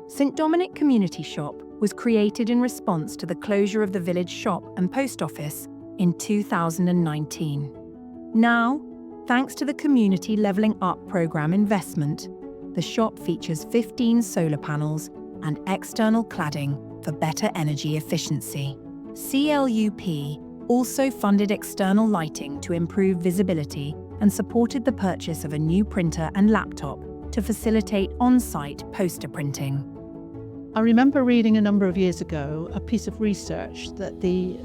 St Dominick Community Shop was created in response to the closure of the village shop and post office in 2019. Now, thanks to the Community Levelling Up programme investment, the shop features 15 solar panels and external cladding for better energy efficiency. CLUP also funded external lighting to improve visibility and supported the purchase of a new printer and laptop to facilitate on-site poster printing. I remember reading a number of years ago a piece of research that the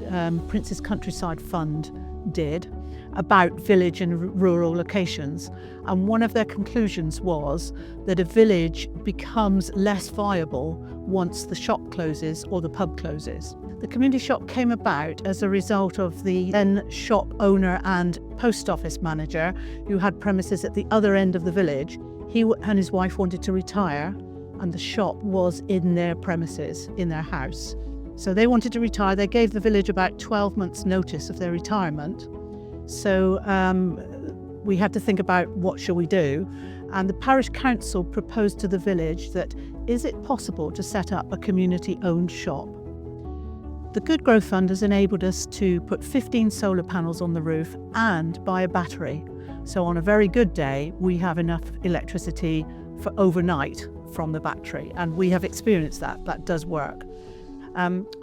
Prince's Countryside Fund did about village and rural locations, and one of their conclusions was that a village becomes less viable once the shop closes or the pub closes. The community shop came about as a result of the then shop owner and post office manager, who had premises at the other end of the village. He and his wife wanted to retire, and the shop was in their premises, in their house. So they wanted to retire. They gave the village about 12 months notice of their retirement. So we had to think about what shall we do. And the parish council proposed to the village that, is it possible to set up a community-owned shop? The Good Growth Fund has enabled us to put 15 solar panels on the roof and buy a battery. So on a very good day, we have enough electricity for overnight from the battery, and we have experienced that. That does work.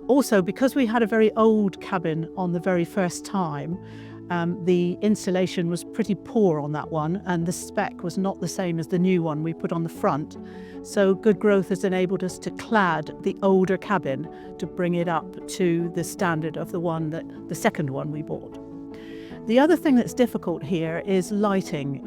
Also, because we had a very old cabin on the very first time, the insulation was pretty poor on that one, and the spec was not the same as the new one we put on the front. So Good Growth has enabled us to clad the older cabin to bring it up to the standard of the second one we bought. The other thing that's difficult here is lighting.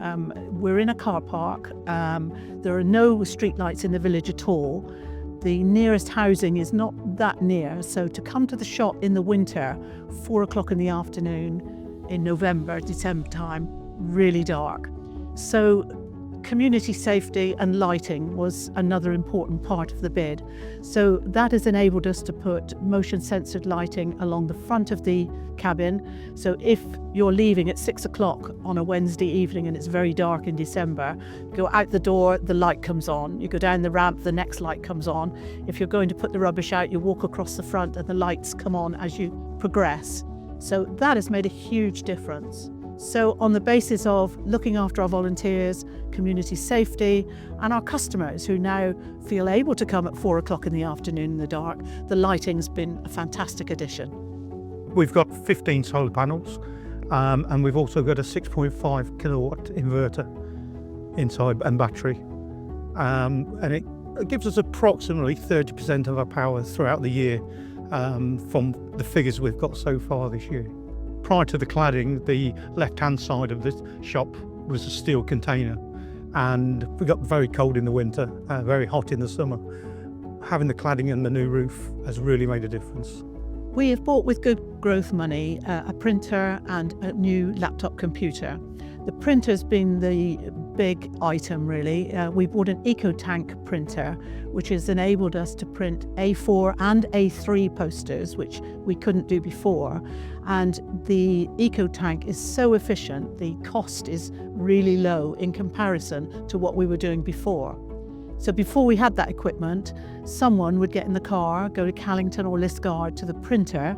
We're in a car park. There are no street lights in the village at all. The nearest housing is not that near, so to come to the shop in the winter, 4 o'clock in the afternoon, in November, December time, really dark. So community safety and lighting was another important part of the bid. So that has enabled us to put motion censored lighting along the front of the cabin. So if you're leaving at 6 o'clock on a Wednesday evening and it's very dark in December, go out the door, the light comes on. You go down the ramp, the next light comes on. If you're going to put the rubbish out, you walk across the front and the lights come on as you progress. So that has made a huge difference. So on the basis of looking after our volunteers, community safety, and our customers who now feel able to come at 4 o'clock in the afternoon in the dark, the lighting's been a fantastic addition. We've got 15 solar panels, and we've also got a 6.5 kilowatt inverter inside and battery. And it gives us approximately 30% of our power throughout the year from the figures we've got so far this year. Prior to the cladding, the left-hand side of the shop was a steel container, and we got very cold in the winter, very hot in the summer. Having the cladding and the new roof has really made a difference. We have bought with Good Growth money a printer and a new laptop computer. The printer's been the big item, really. We bought an EcoTank printer, which has enabled us to print A4 and A3 posters, which we couldn't do before. And the EcoTank is so efficient, the cost is really low in comparison to what we were doing before. So before we had that equipment, someone would get in the car, go to Callington or Liskeard to the printer,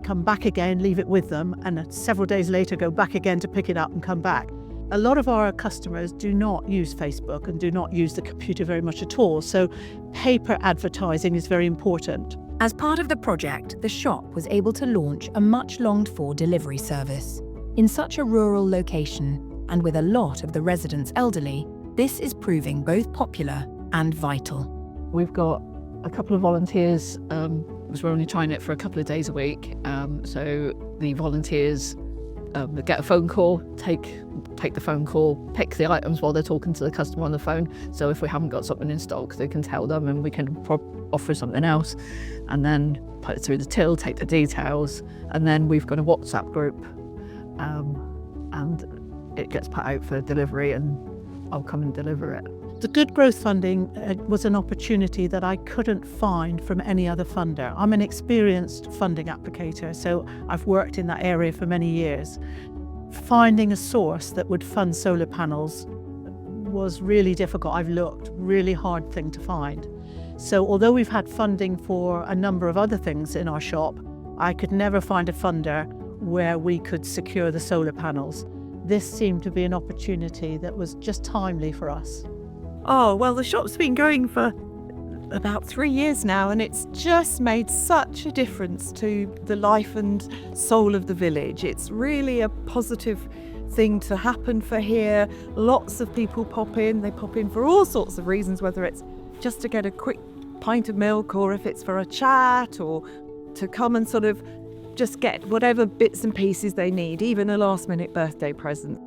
come back again, leave it with them, and several days later go back again to pick it up and come back. A lot of our customers do not use Facebook and do not use the computer very much at all, so paper advertising is very important. As part of the project, the shop was able to launch a much longed-for delivery service. In such a rural location, and with a lot of the residents elderly, this is proving both popular and vital. We've got a couple of volunteers, because we're only trying it for a couple of days a week. So the volunteers get a phone call, take the phone call, pick the items while they're talking to the customer on the phone. So if we haven't got something in stock, they can tell them and we can offer something else, and then put it through the till, take the details, and then we've got a WhatsApp group, and it gets put out for delivery and I'll come and deliver it. The Good Growth funding was an opportunity that I couldn't find from any other funder. I'm an experienced funding applicator, so I've worked in that area for many years. Finding a source that would fund solar panels was really difficult. I've looked, really hard thing to find. So although we've had funding for a number of other things in our shop, I could never find a funder where we could secure the solar panels. This seemed to be an opportunity that was just timely for us. Oh, well, the shop's been going for about 3 years now, and it's just made such a difference to the life and soul of the village. It's really a positive thing to happen for here. Lots of people pop in. They pop in for all sorts of reasons, whether it's just to get a quick pint of milk, or if it's for a chat, or to come and sort of just get whatever bits and pieces they need, even a last-minute birthday present.